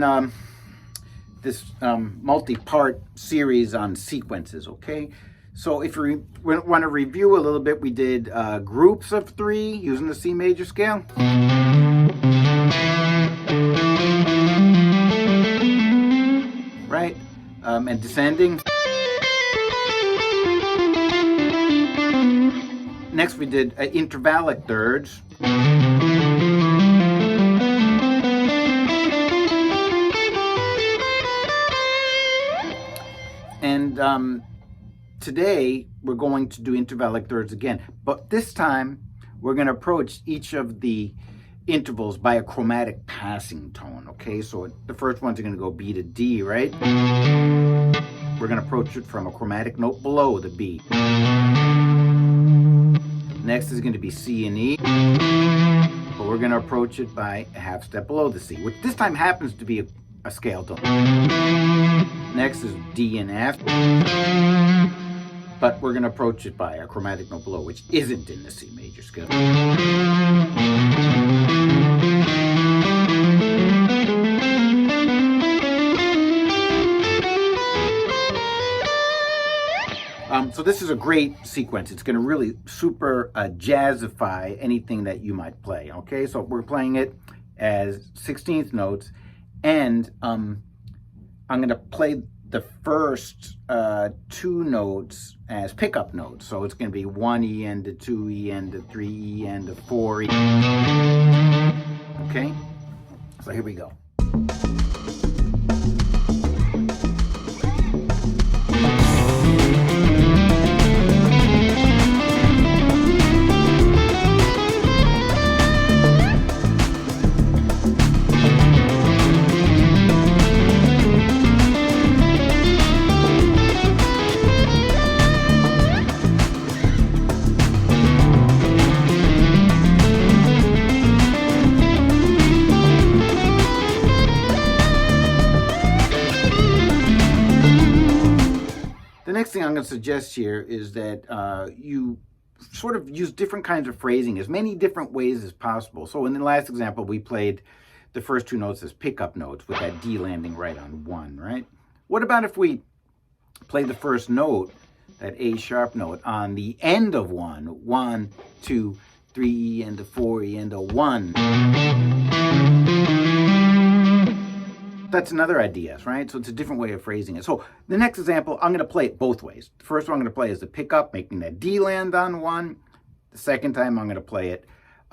on this multi-part series on sequences, okay? So if we want to review a little bit, we did groups of 3 using the C major scale. Right? And descending. Next we did intervallic thirds. And today we're going to do intervallic thirds again, but this time we're going to approach each of the intervals by a chromatic passing tone, okay? So the first ones are going to go B to D, right? We're going to approach it from a chromatic note below the B. Next is going to be C and E, but we're going to approach it by a half step below the C, which this time happens to be a scale tone. Next is D and F, but we're going to approach it by a chromatic note below, which isn't in the C major scale. So this is a great sequence. It's going to really super jazzify anything that you might play, okay? So we're playing it as 16th notes, and I'm going to play the first 2 notes as pickup notes. So it's going to be 1 E and a 2 E and a 3 E and a 4 E. Okay? So here we go. The next thing I'm going to suggest here is that you sort of use different kinds of phrasing, as many different ways as possible. So in the last example, we played the first 2 notes as pickup notes with that D landing right on 1, right? What about if we play the first note, that A sharp note, on the end of 1, 1, 2, 3 E and a 4 E and a 1. That's another idea, right? So it's a different way of phrasing it. So the next example, I'm going to play it both ways. The first one I'm going to play is the pickup, making that D land on 1. The second time I'm going to play it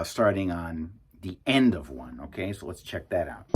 starting on the end of 1, okay? So let's check that out.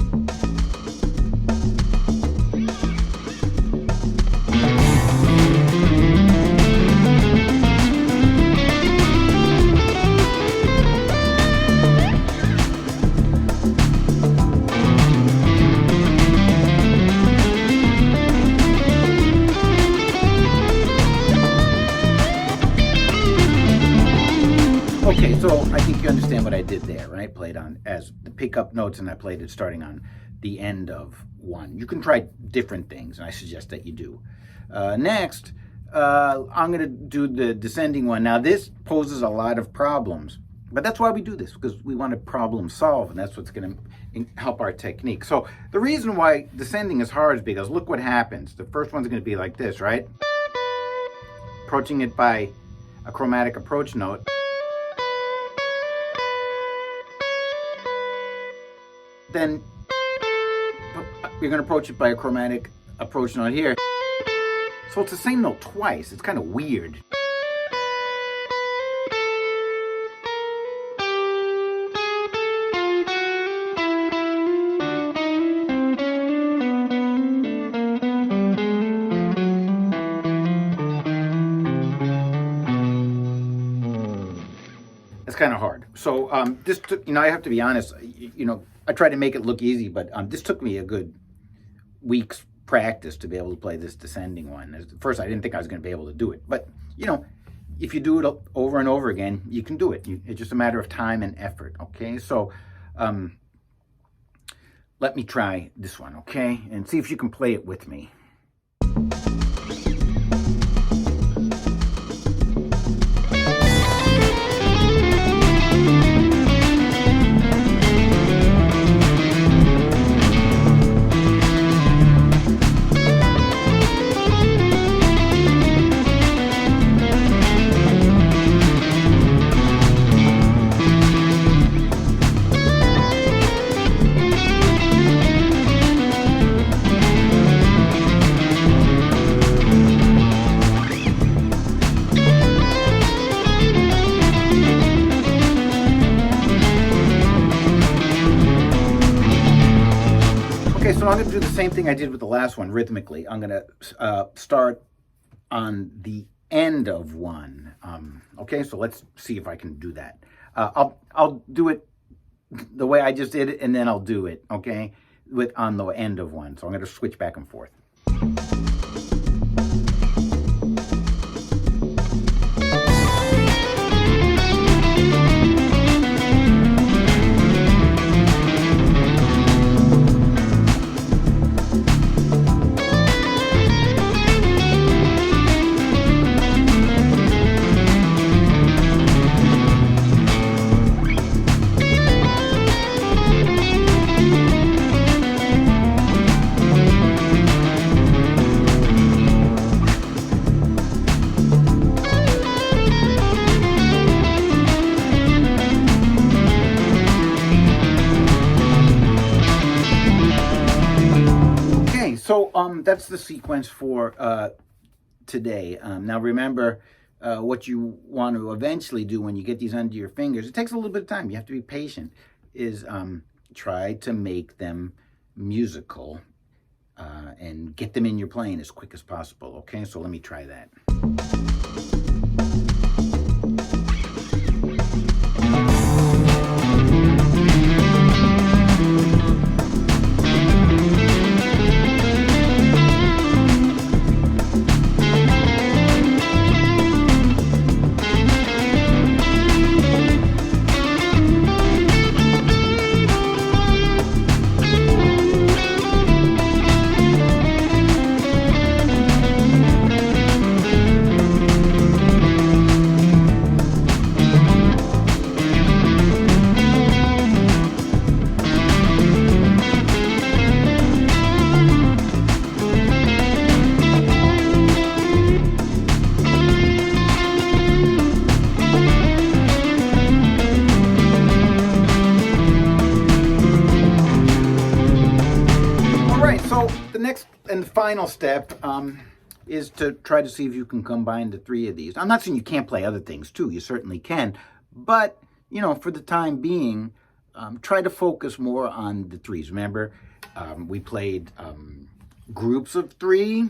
Okay, so I think you understand what I did there, right? Played on as the pickup notes, and I played it starting on the end of 1. You can try different things, and I suggest that you do. Next, I'm going to do the descending one. Now, this poses a lot of problems, but that's why we do this, because we want to problem solve, and that's what's going to help our technique. So the reason why descending is hard is because look what happens. The first one's going to be like this, right? Approaching it by a chromatic approach note. Then you're going to approach it by a chromatic approach note here. So it's the same note twice. It's kind of weird. It's kind of hard. So this took, I have to be honest, I tried to make it look easy, but this took me a good week's practice to be able to play this descending one. At first, I didn't think I was going to be able to do it. But, if you do it over and over again, you can do it. It's just a matter of time and effort, okay? So let me try this one, okay? And see if you can play it with me. same thing I did with the last one rhythmically. I'm going to start on the end of one. Okay, so let's see if I can do that. I'll do it the way I just did it, and then I'll do it, okay, on the end of one. So I'm going to switch back and forth. So that's the sequence for today. Now remember, what you want to eventually do when you get these under your fingers, it takes a little bit of time, you have to be patient, is try to make them musical and get them in your playing as quick as possible. Okay, so let me try that. So the next and final step is to try to see if you can combine the three of these. I'm not saying you can't play other things too, you certainly can, but you know, for the time being, try to focus more on the threes. Remember, we played groups of three,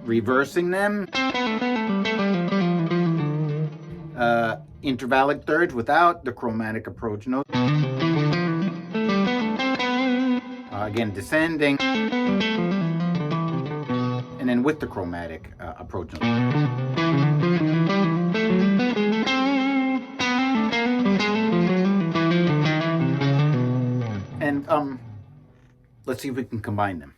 reversing them, intervallic thirds without the chromatic approach note. Again, descending, and then with the chromatic approach. And let's see if we can combine them.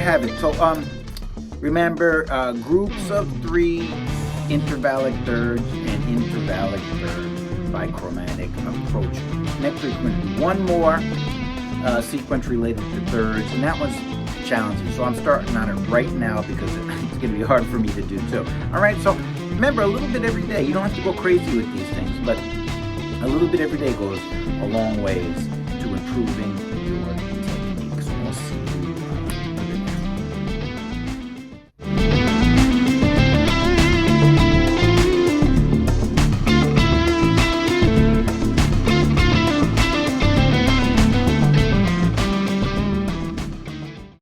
have it. So remember, groups of 3 intervallic thirds and intervallic thirds by chromatic approach. Next week we're going to do one more sequence related to thirds, and that one's challenging. So I'm starting on it right now because it's going to be hard for me to do too. All right, so remember, a little bit every day. You don't have to go crazy with these things, but a little bit every day goes a long ways to improving your techniques. We'll see you